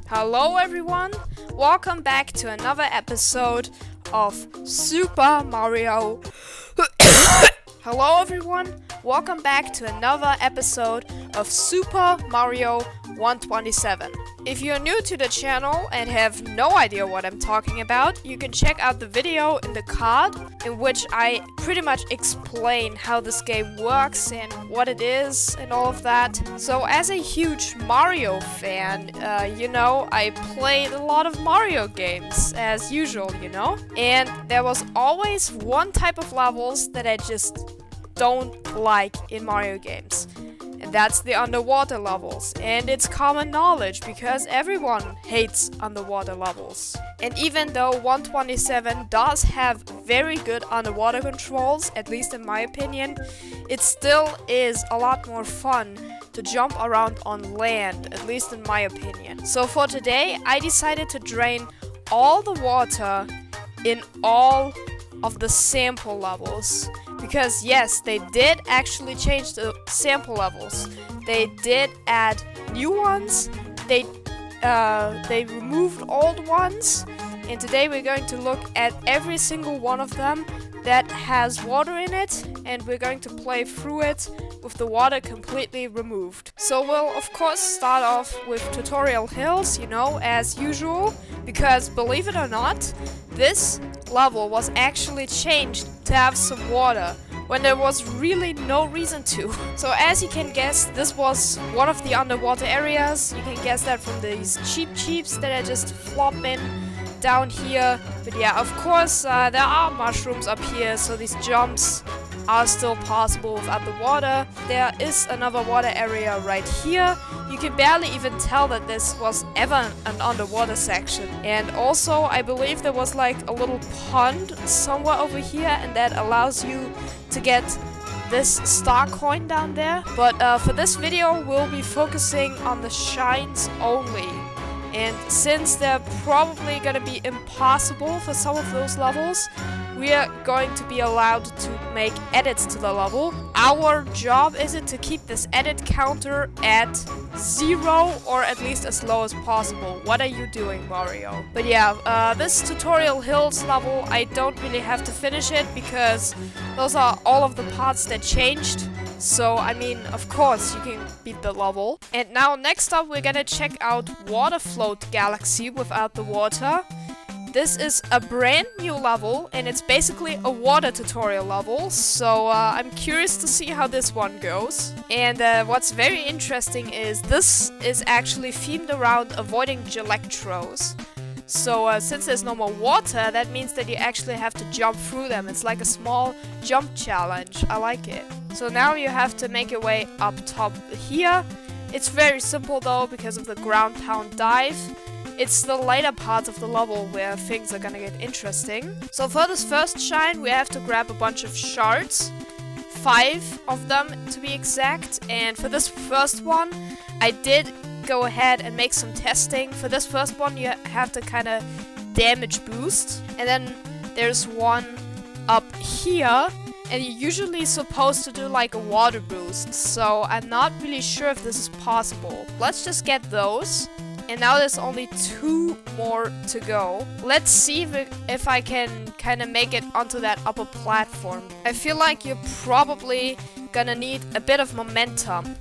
Hello everyone, welcome back to another episode of Super Mario. Hello everyone, welcome back to another episode of Super Mario 127. If you're new to the channel and have no idea what I'm talking about, you can check out the video in the card in which I pretty much explain how this game works and what it is and all of that. So as a huge Mario fan, I played a lot of Mario games as usual, and there was always one type of levels that I just don't like in Mario games. And that's the underwater levels. And it's common knowledge because everyone hates underwater levels. And even though 127 does have very good underwater controls, at least in my opinion, it still is a lot more fun to jump around on land, at least in my opinion. So for today, I decided to drain all the water in all of the sample levels. Because yes, they did actually change the sample levels. They did add new ones. They removed old ones. And today we're going to look at every single one of them that has water in it. And we're going to play through it with the water completely removed. So we'll of course start off with tutorial hills, as usual. Because believe it or not, this level was actually changed to have some water when there was really no reason to. So as you can guess, this was one of the underwater areas. You can guess that from these cheeps that are just flopping down here. But yeah, of course, there are mushrooms up here, so these jumps are still possible without the water. There is another water area right here. You can barely even tell that this was ever an underwater section. And also, I believe there was like a little pond somewhere over here, and that allows you to get this star coin down there. But for this video, we'll be focusing on the shines only. And since they're probably gonna be impossible for some of those levels, we are going to be allowed to make edits to the level. Our job is it to keep this edit counter at 0 or at least as low as possible. What are you doing, Mario? But yeah, this tutorial hills level, I don't really have to finish it because those are all of the parts that changed. So, I mean, of course, you can beat the level. And now, next up, we're gonna check out Waterfloat Galaxy without the water. This is a brand new level, and it's basically a water tutorial level, so I'm curious to see how this one goes. And what's very interesting is this is actually themed around avoiding Gelectros. So since there's no more water, that means that you actually have to jump through them. It's like a small jump challenge. I like it. So now you have to make your way up top here. It's very simple though because of the ground pound dive. It's the later parts of the level where things are gonna get interesting. So for this first shine, we have to grab a bunch of shards. 5 of them to be exact. And for this first one, I did go ahead and make some testing. For this first one, you have to kind of damage boost. And then there's one up here. And you're usually supposed to do like a water boost. So I'm not really sure if this is possible. Let's just get those. And now there's only 2 more to go. Let's see if I can kind of make it onto that upper platform. I feel like you're probably gonna need a bit of momentum.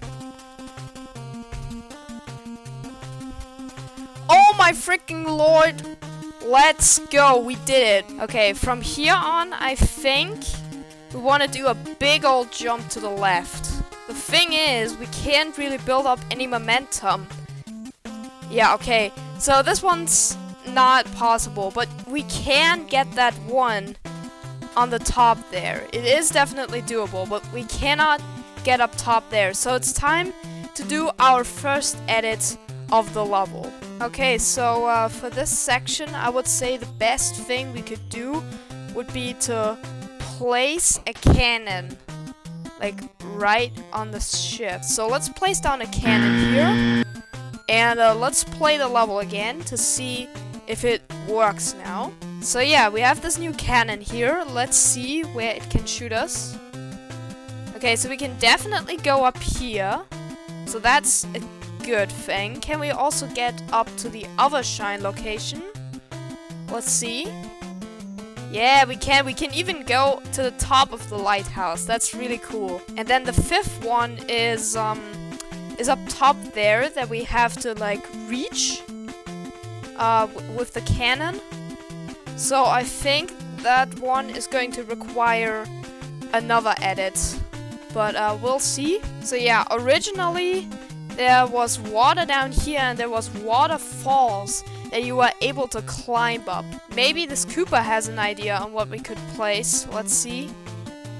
Oh my freaking lord! Let's go, we did it. Okay, from here on, I think we want to do a big old jump to the left. The thing is, we can't really build up any momentum. Yeah, okay, so this one's not possible, but we can get that one on the top there. It is definitely doable, but we cannot get up top there. So it's time to do our first edit of the level. Okay, so for this section, I would say the best thing we could do would be to place a cannon, like right on the ship. So let's place down a cannon here. And let's play the level again to see if it works now. So yeah, we have this new cannon here. Let's see where it can shoot us. Okay, so we can definitely go up here. So that's a good thing. Can we also get up to the other shine location? Let's see. Yeah, we can. We can even go to the top of the lighthouse. That's really cool. And then the fifth one is up top there that we have to like reach with the cannon. So I think that one is going to require another edit, but we'll see. So yeah, originally there was water down here and there was waterfalls that you were able to climb up. Maybe this Koopa has an idea on what we could place. Let's see.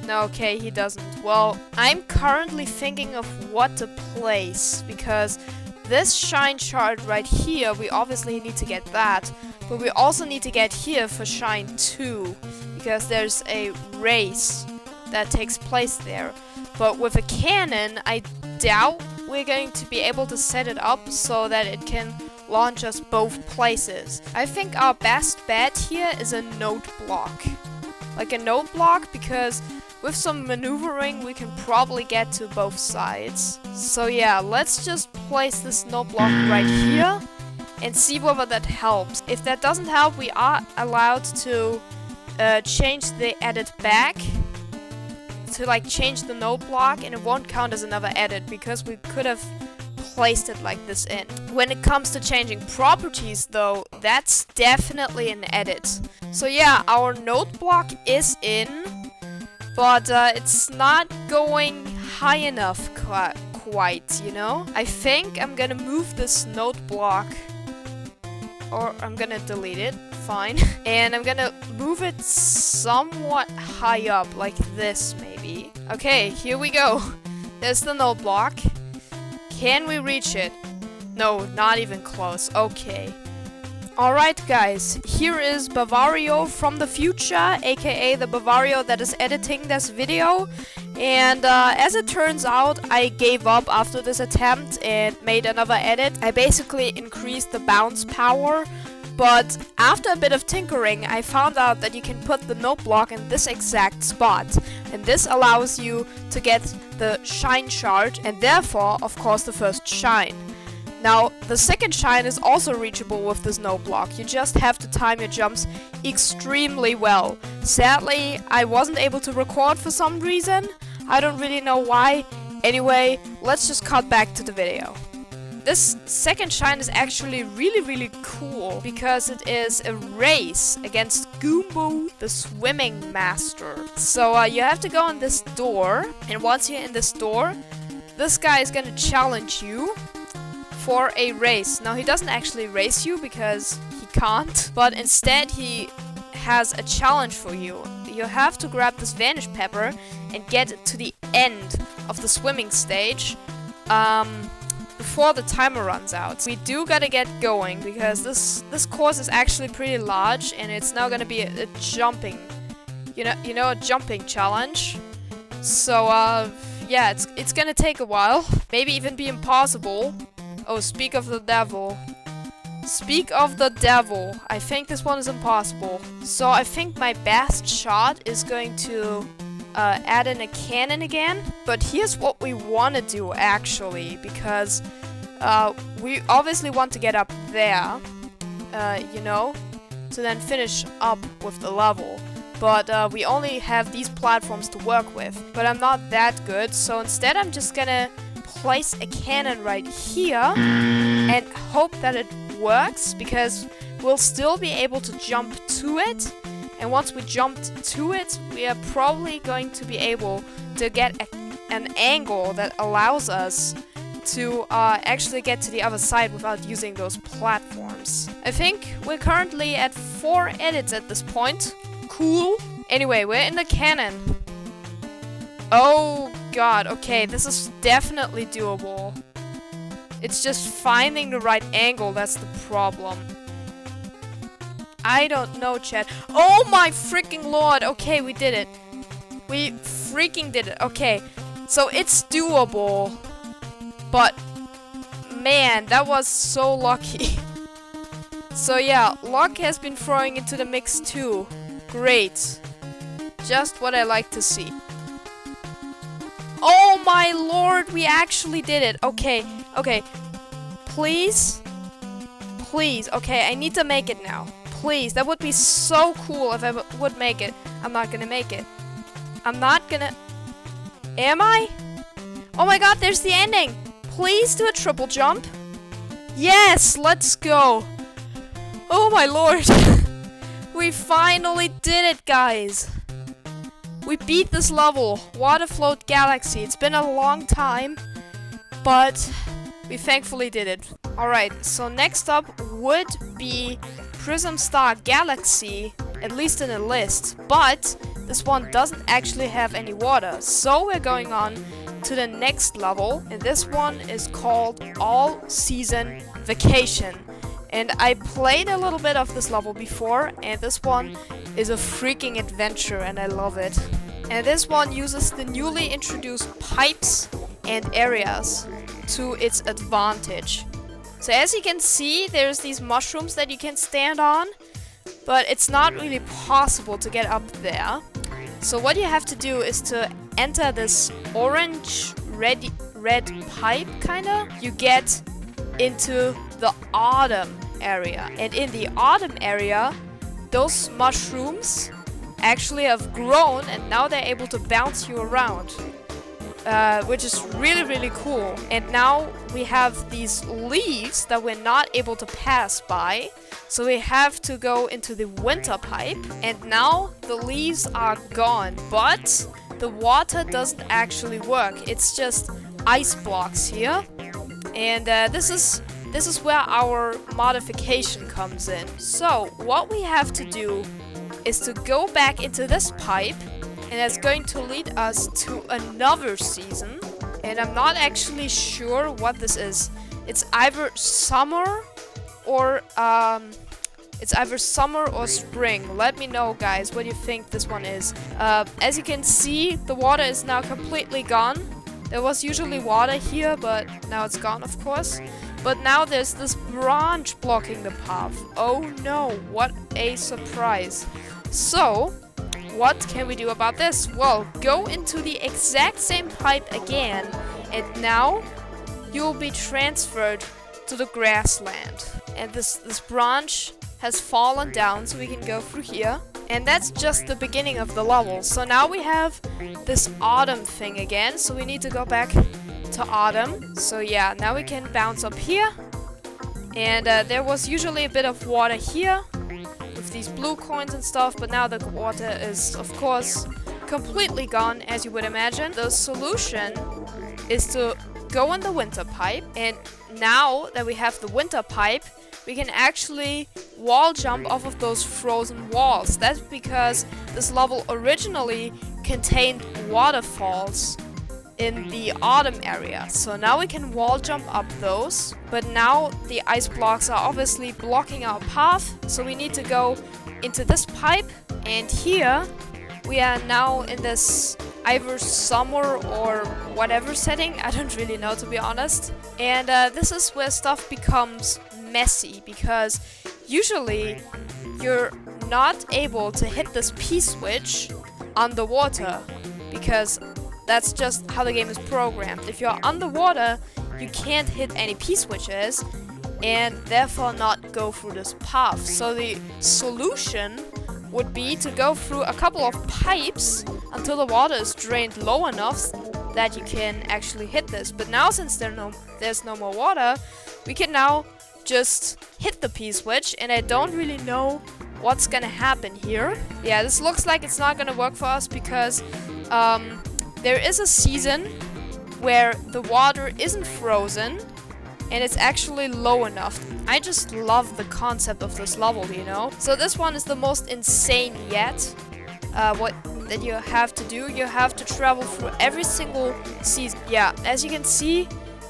No, okay, he doesn't. Well, I'm currently thinking of what to place, because this shine shard right here, we obviously need to get that, but we also need to get here for shine 2, because there's a race that takes place there. But with a cannon, I doubt we're going to be able to set it up so that it can launch us both places. I think our best bet here is a note block. Like a note block, because with some maneuvering we can probably get to both sides. So yeah, let's just place this note block right here and see whether that helps. If that doesn't help, we are allowed to change the edit back to like change the note block, and it won't count as another edit because we could have placed it like this in. When it comes to changing properties though, that's definitely an edit. So yeah, our note block is in, but it's not going high enough quite, you know? I think I'm gonna move this note block, or I'm gonna delete it, fine. And I'm gonna move it somewhat high up, like this maybe. Okay, here we go. There's the note block. Can we reach it? No, not even close. Okay. Alright guys, here is Bavario from the future, aka the Bavario that is editing this video. And as it turns out, I gave up after this attempt and made another edit. I basically increased the bounce power, but after a bit of tinkering, I found out that you can put the note block in this exact spot. And this allows you to get the shine shard, and therefore, of course, the first shine. Now, the second shine is also reachable with this note block. You just have to time your jumps extremely well. Sadly, I wasn't able to record for some reason. I don't really know why. Anyway, let's just cut back to the video. This second shine is actually really cool because it is a race against Goombo, the swimming master. So you have to go in this door, and once you're in this door, this guy is gonna challenge you for a race. Now, he doesn't actually race you because he can't, but instead he has a challenge for you. You have to grab this vanish pepper and get to the end of the swimming stage before the timer runs out. We do gotta get going because this course is actually pretty large, and it's now gonna be a jumping, a jumping challenge. So yeah, it's gonna take a while, maybe even be impossible. Oh, speak of the devil. Speak of the devil. I think this one is impossible. So I think my best shot is going to add in a cannon again. But here's what we want to do actually, because we obviously want to get up there, to then finish up with the level. But we only have these platforms to work with. But I'm not that good, so instead I'm just gonna place a cannon right here and hope that it works, because we'll still be able to jump to it, and once we jumped to it, we are probably going to be able to get an angle that allows us to actually get to the other side without using those platforms. I think we're currently at 4 edits at this point. Cool. Anyway, we're in the cannon. Oh god, okay, this is definitely doable. It's just finding the right angle that's the problem. I don't know, chat. Oh my freaking lord! Okay, we did it. We freaking did it. Okay, so it's doable. But, man, that was so lucky. So yeah, luck has been throwing into the mix too. Great. Just what I like to see. Oh my lord, we actually did it. Okay, okay. Please. Please. Okay, I need to make it now. Please, that would be so cool if I would make it. I'm not gonna make it. I'm not gonna... Am I? Oh my god, there's the ending. Please do a triple jump. Yes, let's go. Oh my lord. We finally did it, guys. We beat this level, Waterfloat Galaxy. It's been a long time, but we thankfully did it. Alright, so next up would be Prism Star Galaxy, at least in the list, but this one doesn't actually have any water. So we're going on to the next level, and this one is called All Season Vacation. And I played a little bit of this level before, and this one is a freaking adventure, and I love it. And this one uses the newly introduced pipes and areas to its advantage. So as you can see, there's these mushrooms that you can stand on, but it's not really possible to get up there. So what you have to do is to enter this orange red pipe, kinda. You get into the autumn area, and in the autumn area those mushrooms actually have grown, and now they're able to bounce you around, which is really cool. And now we have these leaves that we're not able to pass by, so we have to go into the winter pipe, and now the leaves are gone, but the water doesn't actually work. It's just ice blocks here, and this is where our modification comes in. So what we have to do is to go back into this pipe, and that's going to lead us to another season. And I'm not actually sure what this is. It's either summer or spring. Let me know, guys, what you think this one is. As you can see, the water is now completely gone. There was usually water here, but now it's gone, of course. But now there's this branch blocking the path. Oh no, what a surprise. So, what can we do about this? Well, go into the exact same pipe again, and now you'll be transferred to the grassland. And this branch has fallen down, so we can go through here. And that's just the beginning of the level. So now we have this autumn thing again, so we need to go back to autumn. So yeah, now we can bounce up here, and there was usually a bit of water here with these blue coins and stuff, but now the water is of course completely gone, as you would imagine. The solution is to go in the winter pipe, and now that we have the winter pipe, we can actually wall jump off of those frozen walls. That's because this level originally contained waterfalls in the autumn area. So now we can wall jump up those, but now the ice blocks are obviously blocking our path, so we need to go into this pipe, and here we are now in this either summer or whatever setting. I don't really know, to be honest. And this is where stuff becomes messy, because usually you're not able to hit this P-switch underwater, because that's just how the game is programmed. If you're underwater, you can't hit any P-switches, and therefore not go through this path. So the solution would be to go through a couple of pipes until the water is drained low enough that you can actually hit this. But now, since there's no more water, we can now just hit the P-switch, and I don't really know what's gonna happen here. Yeah, this looks like it's not gonna work for us, because there is a season where the water isn't frozen and it's actually low enough. I just love the concept of this level, you know? So this one is the most insane yet. What that you have to do, you have to travel through every single season. Yeah, as you can see,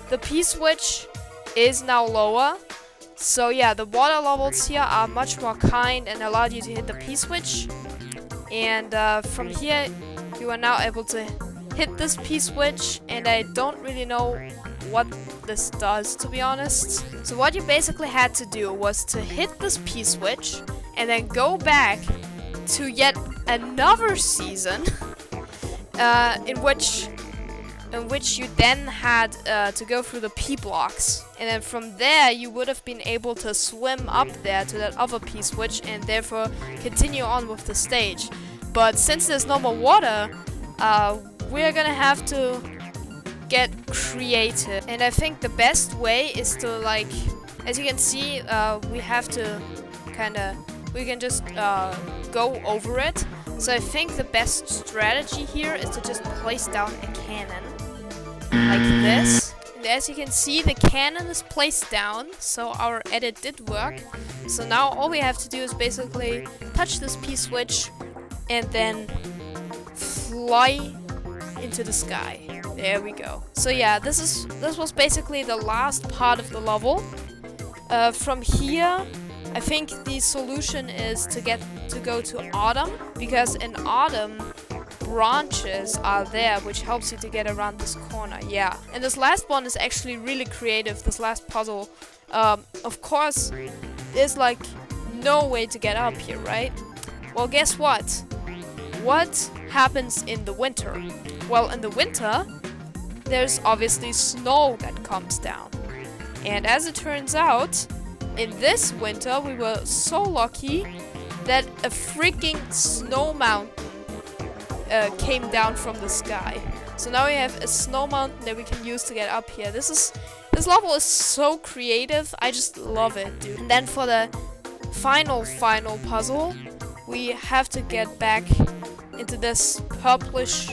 the P-switch is now lower. So yeah, the water levels here are much more kind and allow you to hit the P-switch. And from here, you are now able to hit this P-switch, and I don't really know what this does, to be honest. So what you basically had to do was to hit this P-switch and then go back to yet another season in which in which you then had to go through the P blocks. And then from there, you would have been able to swim up there to that other P switch and therefore continue on with the stage. But since there's no more water, we're gonna have to get creative. And I think the best way is to, like, as you can see, we have to we can just go over it. So I think the best strategy here is to just place down a cannon like this. And as you can see, the cannon is placed down, so our edit did work. So now all we have to do is basically touch this P switch and then fly into the sky. There we go. So yeah, this was basically the last part of the level. From here, I think the solution is to go to Autumn, because in Autumn branches are there, which helps you to get around this corner. Yeah, and this last one is actually really creative. This last puzzle, of course, there's like no way to get up here, right? Well, guess what? What happens in the winter? Well, in the winter, there's obviously snow that comes down, and as it turns out, in this winter, we were so lucky that a freaking snow mountain came down from the sky. So now we have a snow mountain that we can use to get up here. This level is so creative. I just love it, dude. And then for the final puzzle, we have to get back into this purplish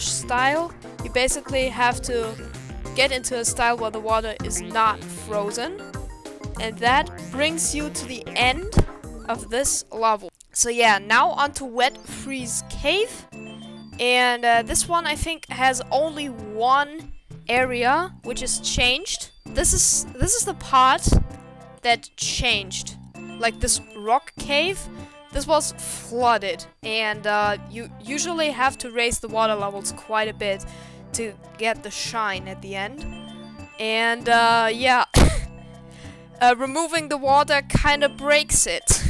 style. You basically have to get into a style where the water is not frozen, and that brings you to the end of this level. So yeah, now onto Wet Freeze Cave, and this one I think has only one area which is changed. This is the part that changed. Like this rock cave, this was flooded, and you usually have to raise the water levels quite a bit to get the shine at the end. And yeah, removing the water kind of breaks it.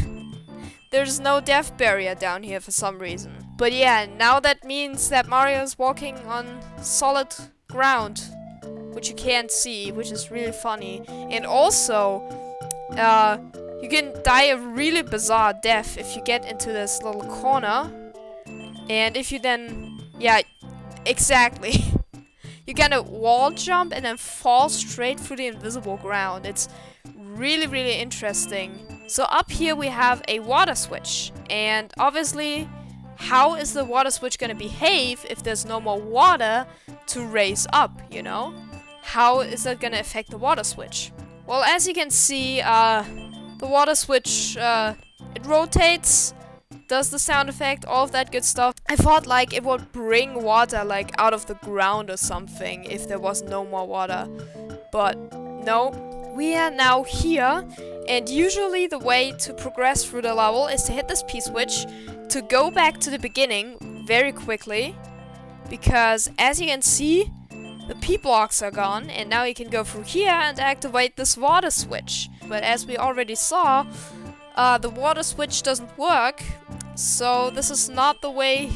There's no depth barrier down here for some reason. But yeah, now that means that Mario is walking on solid ground, which you can't see, which is really funny. And also, you can die a really bizarre death if you get into this little corner. And if you then, yeah, exactly. You gonna wall jump and then fall straight through the invisible ground. It's really, really interesting. So up here we have a water switch. And obviously, how is the water switch gonna behave if there's no more water to raise up, you know? How is that gonna affect the water switch? Well, as you can see, the water switch, it rotates, does the sound effect, all of that good stuff. I thought like it would bring water like out of the ground or something if there was no more water. But no, we are now here, and usually the way to progress through the level is to hit this P switch to go back to the beginning very quickly, because as you can see, the P blocks are gone, and now you can go through here and activate this water switch. But as we already saw, the water switch doesn't work, so this is not the way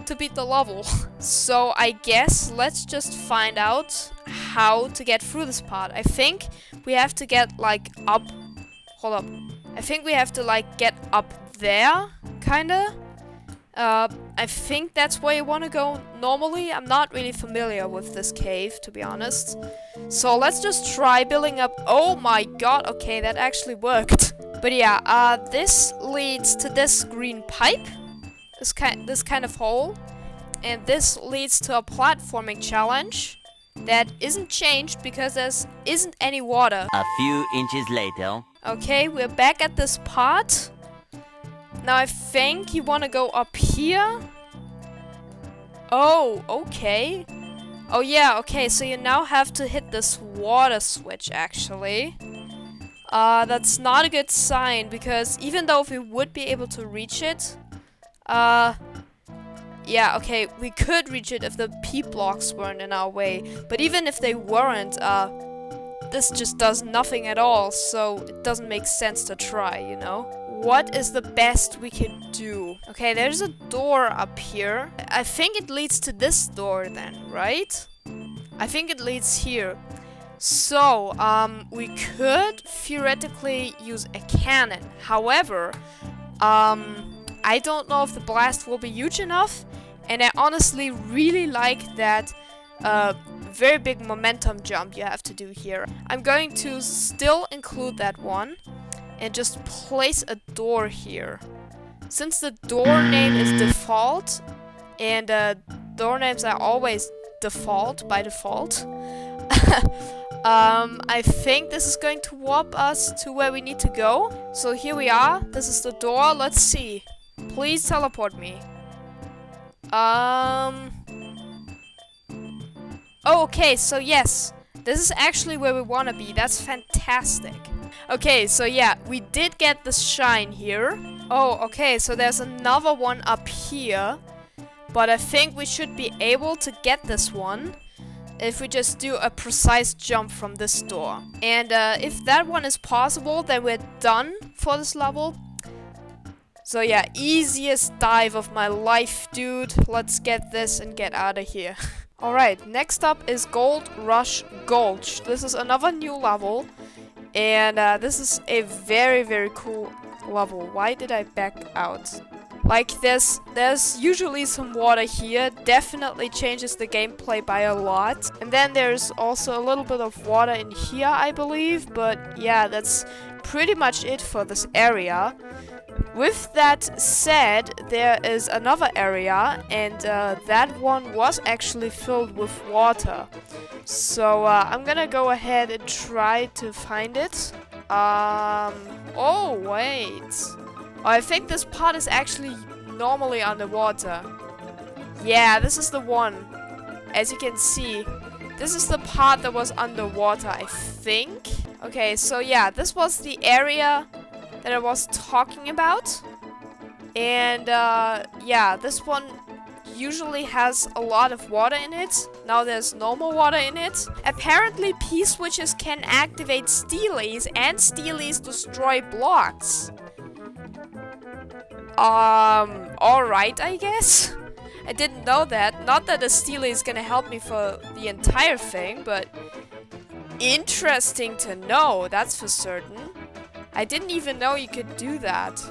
to beat the level. So I guess let's just find out how to get through this part. I think we have to get like up. Hold up. I think we have to like get up there, kinda. I think that's where you want to go normally. I'm not really familiar with this cave, to be honest. So let's just try building up. Oh my god, okay, that actually worked. But yeah, this leads to this green pipe, this kind of hole, and this leads to a platforming challenge that isn't changed because there isn't any water. A few inches later. Okay, we're back at this part. Now I think you want to go up here. Oh, okay. Oh yeah, okay, so you now have to hit this water switch, actually. That's not a good sign, because even though if we would be able to reach it, yeah, okay, we could reach it if the P blocks weren't in our way. But even if they weren't, this just does nothing at all, so it doesn't make sense to try, you know? what is the best we can do? Okay, there's a door up here. I think it leads to this door then, right? I think it leads here. So, we could theoretically use a cannon. However, I don't know if the blast will be huge enough. And I honestly really like that very big momentum jump you have to do here. I'm going to still include that one and just place a door here. Since the door name is default and door names are always default by default, I think this is going to warp us to where we need to go. So here we are. This is the door. Let's see. Please teleport me. Oh, okay, so yes. This is actually where we want to be. That's fantastic. Okay, so yeah, we did get the shine here. Oh, okay, so there's another one up here. But I think we should be able to get this one if we just do a precise jump from this door. And if that one is possible, then we're done for this level. So yeah, easiest dive of my life, dude. Let's get this and get out of here. Alright, next up is Gold Rush Gulch. This is another new level. And this is a very, very cool level. Why did I back out? Like, there's usually some water here. Definitely changes the gameplay by a lot. And then there's also a little bit of water in here, I believe. But yeah, that's pretty much it for this area. With that said, there is another area, and that one was actually filled with water. So I'm gonna go ahead and try to find it. Oh wait. I think this part is actually normally underwater. Yeah, this is the one. As you can see, this is the part that was underwater, I think. Okay, so yeah, this was the area that I was talking about. And yeah, this one usually has a lot of water in it. Now there's no more water in it. Apparently P-switches can activate steelies, and steelies destroy blocks. Alright, I guess. I didn't know that. Not that a steely is gonna help me for the entire thing, but interesting to know, that's for certain. I didn't even know you could do that.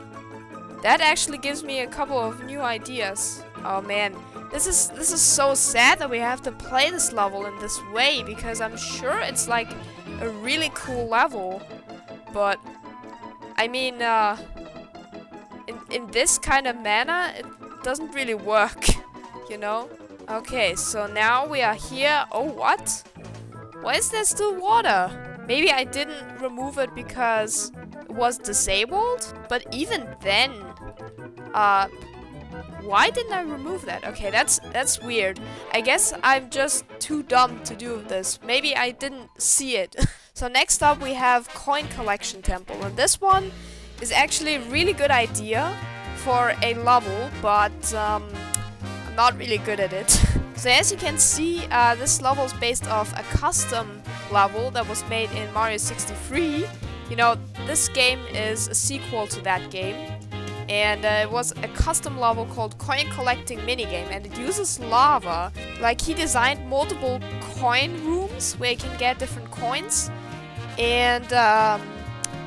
That actually gives me a couple of new ideas. Oh man, this is so sad that we have to play this level in this way, because I'm sure it's like a really cool level. But I mean, in this kind of manner, it doesn't really work, you know? Okay, so now we are here. Oh, what? Why is there still water? Maybe I didn't remove it because it was disabled? But even then, why didn't I remove that? Okay, that's weird. I guess I'm just too dumb to do this. Maybe I didn't see it. So next up we have Coin Collection Temple, and this one is actually a really good idea for a level, but I'm not really good at it. So as you can see, this level is based off a custom level that was made in Mario 63. You know, this game is a sequel to that game, and it was a custom level called Coin Collecting Minigame, and it uses lava. Like, he designed multiple coin rooms where you can get different coins, and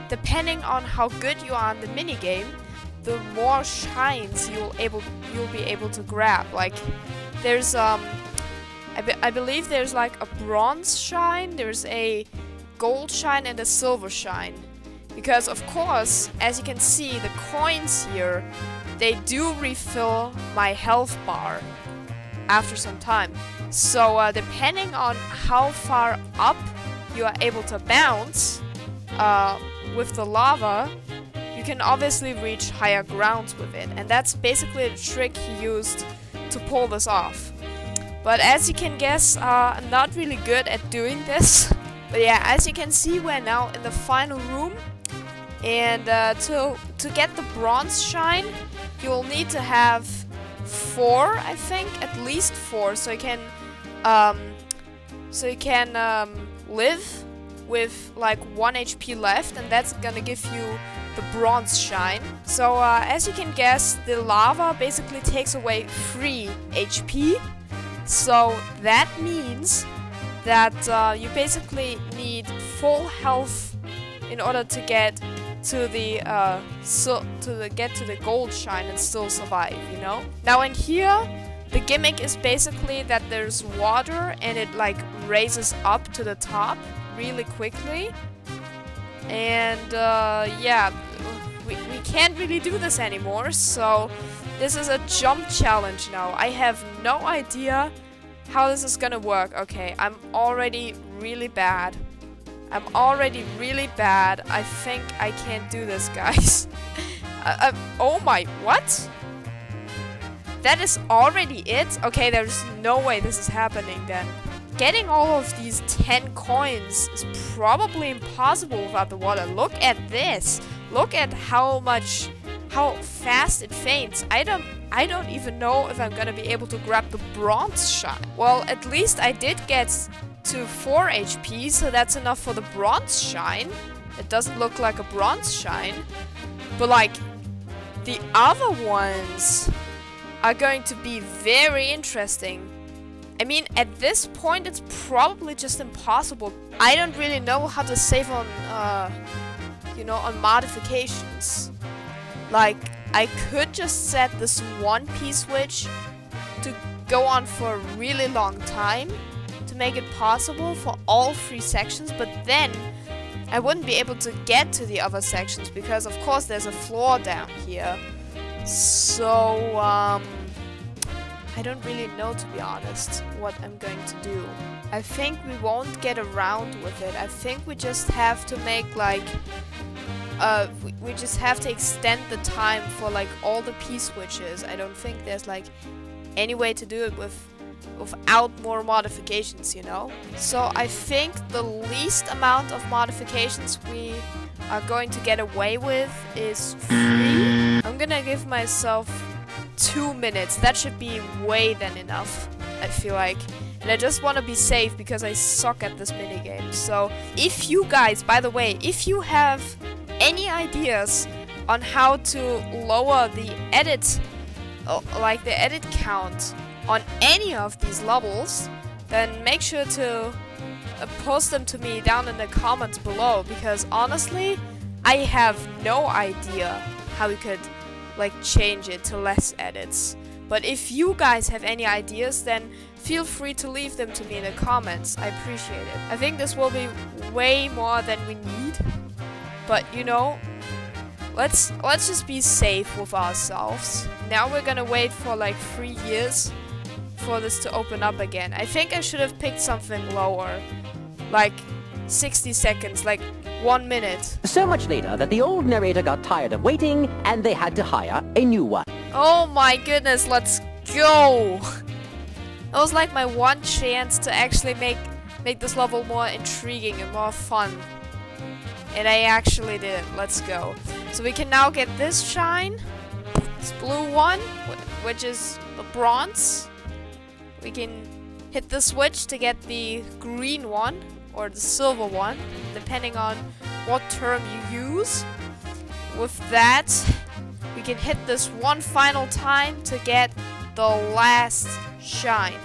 depending on how good you are in the minigame, the more shines you'll be able to grab. Like, there's I believe there's like a bronze shine, there's a gold shine, and a silver shine. Because of course, as you can see, the coins here, they do refill my health bar after some time. So depending on how far up you are able to bounce with the lava, you can obviously reach higher grounds with it. And that's basically the trick he used to pull this off. But as you can guess, I'm not really good at doing this. But yeah, as you can see, we're now in the final room. And to get the bronze shine, you will need to have 4, I think, at least 4, so you can live with like 1 HP left, and that's gonna give you the bronze shine. So as you can guess, the lava basically takes away 3 HP. So that means that you basically need full health in order to get to the get to the gold shine and still survive, you know? Now in here, the gimmick is basically that there's water and it like raises up to the top really quickly. And yeah, we can't really do this anymore, so this is a jump challenge now. I have no idea how this is gonna work. Okay, I'm already really bad. I think I can't do this, guys. Oh my, what? That is already it? Okay, there's no way this is happening then. Getting all of these 10 coins is probably impossible without the water. Look at this. Look at how fast it faints. I don't even know if I'm gonna be able to grab the bronze shine. Well, at least I did get to 4 HP, so that's enough for the bronze shine. It doesn't look like a bronze shine. But like, the other ones are going to be very interesting. I mean, at this point, it's probably just impossible. I don't really know how to save on, you know, on modifications. Like, I could just set this one P-switch to go on for a really long time to make it possible for all 3 sections, but then I wouldn't be able to get to the other sections because, of course, there's a floor down here. So, I don't really know, to be honest, what I'm going to do. I think we won't get around with it. I think we just have to make, like, we just have to extend the time for, like, all the P-switches. I don't think there's, like, any way to do it without more modifications, you know? So I think the least amount of modifications we are going to get away with is 3. I'm gonna give myself 2 minutes. That should be way than enough, I feel like. And I just want to be safe because I suck at this minigame. So if you guys, by the way, if you have any ideas on how to lower the edit, like the edit count on any of these levels, then make sure to post them to me down in the comments below, because honestly, I have no idea how we could like change it to less edits. But if you guys have any ideas, then feel free to leave them to me in the comments. I appreciate it. I think this will be way more than we need, but you know, let's just be safe with ourselves. Now we're gonna wait for like 3 years for this to open up again. I think I should have picked something lower, like 60 seconds, like 1 minute. So much later that the old narrator got tired of waiting and they had to hire a new one. Oh my goodness, let's go! That was like my one chance to actually make this level more intriguing and more fun. And I actually did it. Let's go. So we can now get this shine. This blue one, which is the bronze. We can hit the switch to get the green one, or the silver one, depending on what term you use. With that, we can hit this one final time to get the last shine.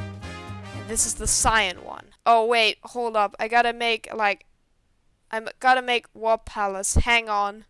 And this is the cyan one. Oh wait, hold up. I gotta make Warp Palace. Hang on.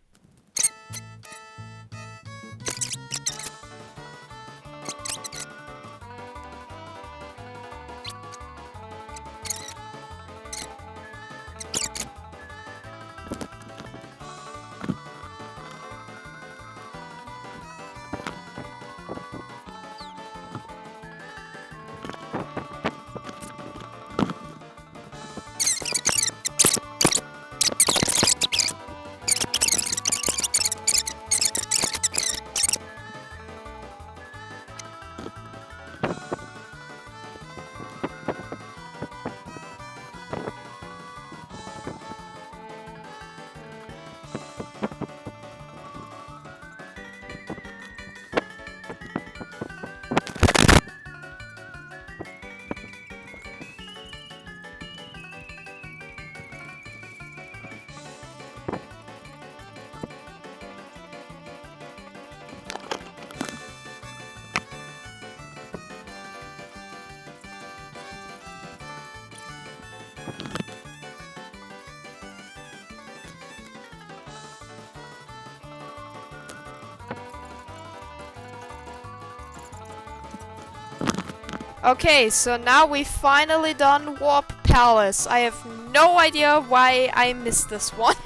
Okay, so now we finally done Warp Palace. I have no idea why I missed this one.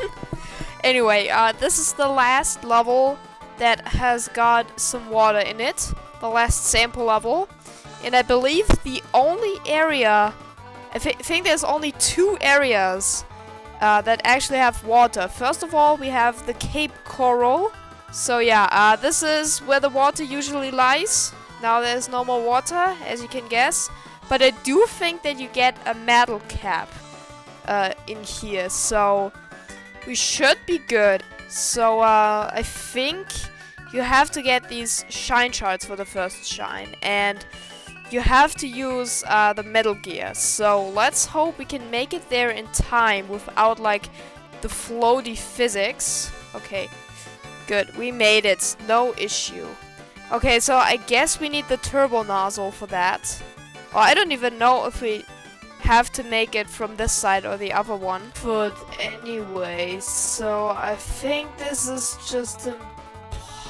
Anyway, this is the last level that has got some water in it. The last sample level. And I believe the only area... I think there's only 2 areas that actually have water. First of all, we have the Cape Coral. So yeah, this is where the water usually lies. Now there's no more water, as you can guess. But I do think that you get a metal cap in here. So we should be good. So I think you have to get these shine shards for the first shine. And you have to use the Metal Gear. So let's hope we can make it there in time without like the floaty physics. Okay, good. We made it. No issue. Okay, so I guess we need the turbo nozzle for that. Oh, I don't even know if we have to make it from this side or the other one. But anyway, so I think this is just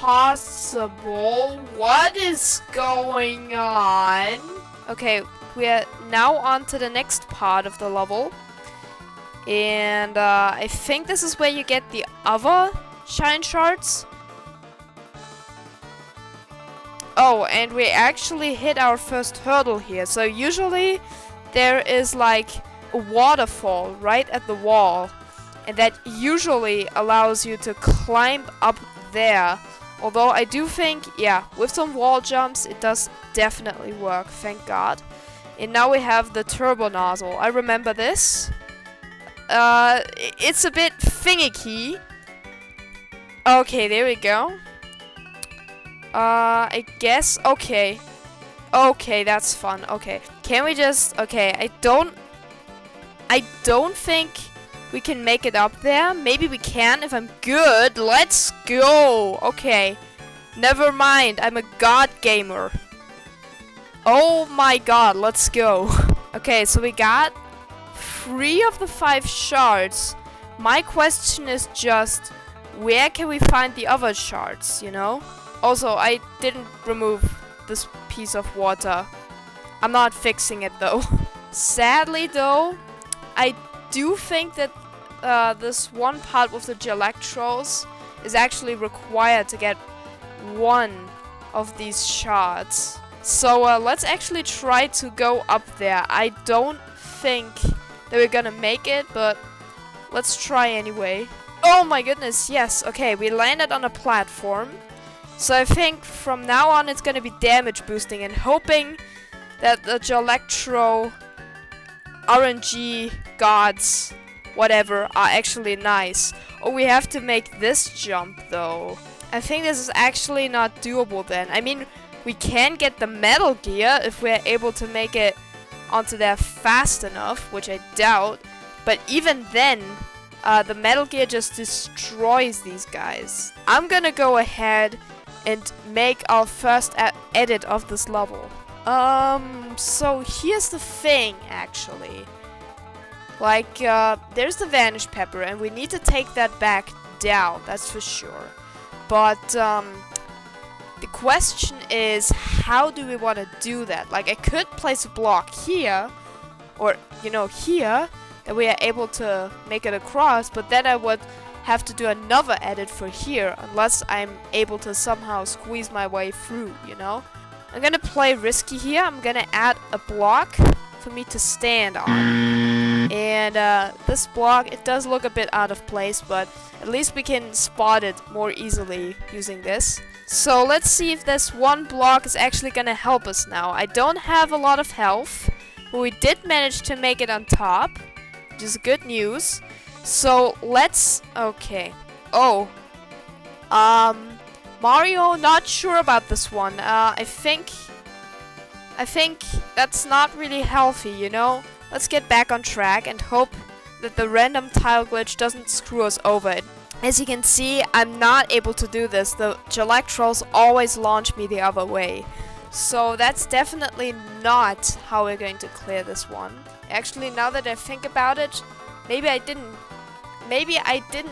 impossible. What is going on? Okay, we are now on to the next part of the level. And I think this is where you get the other shine shards. Oh, and we actually hit our first hurdle here. So usually there is like a waterfall right at the wall. And that usually allows you to climb up there. Although I do think, yeah, with some wall jumps, it does definitely work, thank God. And now we have the turbo nozzle. I remember this. It's a bit finicky. Okay, there we go. I guess, okay. Okay, that's fun, okay. Can we just, okay, I don't think we can make it up there. Maybe we can if I'm good. Let's go. Okay. Never mind. I'm a god gamer. Oh my god. Let's go. Okay, so we got 3 of the 5 shards. My question is just, where can we find the other shards, you know? Also, I didn't remove this piece of water. I'm not fixing it though. Sadly though, I do think that this one part with the Gelectros is actually required to get 1 of these shards. So let's actually try to go up there. I don't think that we're gonna make it, but let's try anyway. Oh my goodness, yes. Okay, we landed on a platform. So I think from now on it's gonna be damage boosting and hoping that the Gelectro RNG gods, whatever, are actually nice. Oh, we have to make this jump though. I think this is actually not doable then. I mean, we can get the Metal Gear if we're able to make it onto there fast enough, which I doubt. But even then, the Metal Gear just destroys these guys. I'm gonna go ahead and make our first edit of this level. So here's the thing, actually. Like, there's the Vanish Pepper, and we need to take that back down, that's for sure. But, the question is, how do we want to do that? Like, I could place a block here, or, you know, here, that we are able to make it across, but then I would have to do another edit for here, unless I'm able to somehow squeeze my way through, you know? I'm gonna play risky here. I'm gonna add a block for me to stand on. And this block, it does look a bit out of place, but at least we can spot it more easily using this. So let's see if this one block is actually gonna help us now. I don't have a lot of health, but we did manage to make it on top, which is good news. So let's, okay. Oh. Mario, not sure about this one. I think that's not really healthy, you know? Let's get back on track and hope that the random tile glitch doesn't screw us over. As you can see, I'm not able to do this. The Gelectros always launch me the other way. So that's definitely not how we're going to clear this one. Actually, now that I think about it, maybe I didn't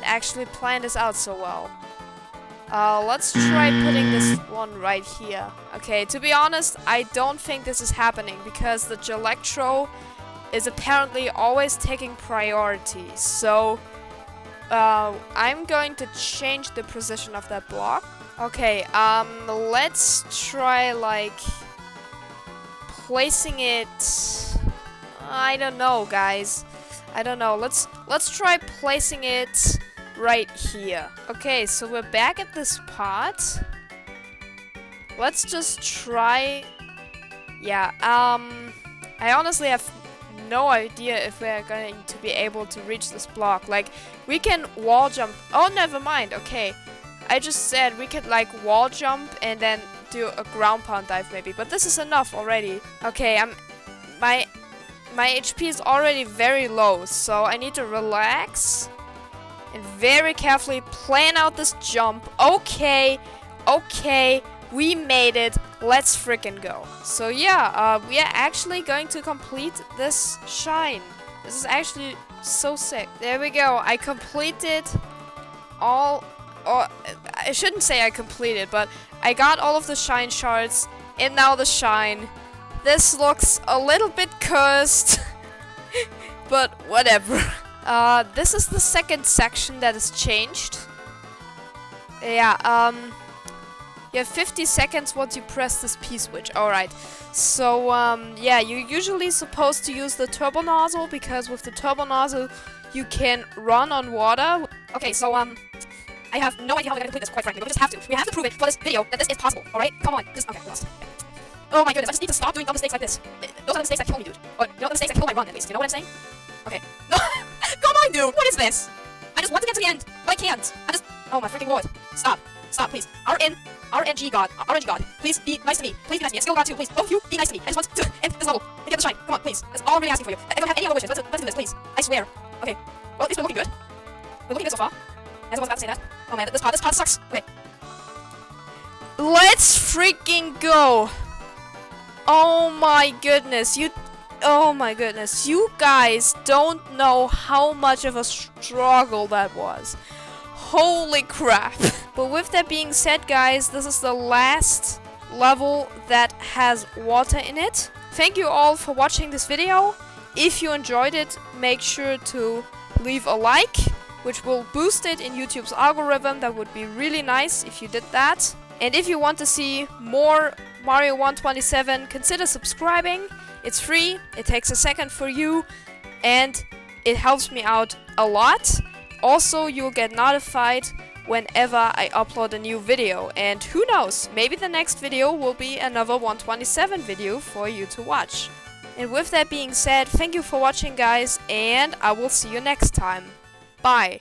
actually plan this out so well. Let's try putting this one right here. Okay, to be honest, I don't think this is happening because the Gelectro is apparently always taking priority. So, I'm going to change the position of that block. Okay, let's try, like, placing it... I don't know, guys. I don't know. Let's try placing it right here. Okay, so we're back at this part. Let's just try... Yeah, I honestly have no idea if we're going to be able to reach this block. Like, we can wall jump... Oh, never mind. Okay. I just said we could, like, wall jump and then do a ground pound dive maybe. But this is enough already. Okay, my HP is already very low, so I need to relax and very carefully plan out this jump. Okay, we made it. Let's freaking go. So yeah, we are actually going to complete this shine. This is actually so sick. There we go. I completed all... Or, I shouldn't say I completed, but I got all of the shine shards, and now the shine. This looks a little bit cursed, but whatever. This is the second section that is changed. Yeah, you have 50 seconds once you press this P-switch. Alright, so, yeah, you're usually supposed to use the turbo nozzle, because with the turbo nozzle, you can run on water. Okay, so, I have no idea how we're gonna complete this, quite frankly, but we just have to. We have to prove it for this video that this is possible, alright? Come on. Okay, we lost. Oh my goodness, I just need to stop doing dumb mistakes like this. Those are the mistakes that kill me, dude. Or, you know, the mistakes that kill my run, at least. You know what I'm saying? Okay. No! Come on, dude! What is this? I just want to get to the end, but I can't. Oh my freaking lord. Stop. Stop, please. RNG God. RNG God. Please be nice to me. Please be nice to me. And Skill God too, please. Both of you, be nice to me. I just want to end this level and get the shine. Come on, please. That's all I'm really asking for you. I don't have any other wishes. Let's do this, please. I swear. Okay. Well, at least we're looking good. We're looking good so far. As I was about to say that. Oh man, this part sucks. Okay. Let's freaking go. Oh my goodness. Oh my goodness. You guys don't know how much of a struggle that was. Holy crap. But with that being said, guys, this is the last level that has water in it. Thank you all for watching this video. If you enjoyed it, make sure to leave a like, which will boost it in YouTube's algorithm. That would be really nice if you did that. And if you want to see more Mario 127, consider subscribing. It's free, it takes a second for you, and it helps me out a lot. Also, you'll get notified whenever I upload a new video. And who knows, maybe the next video will be another 127 video for you to watch. And with that being said, thank you for watching, guys, and I will see you next time. Bye.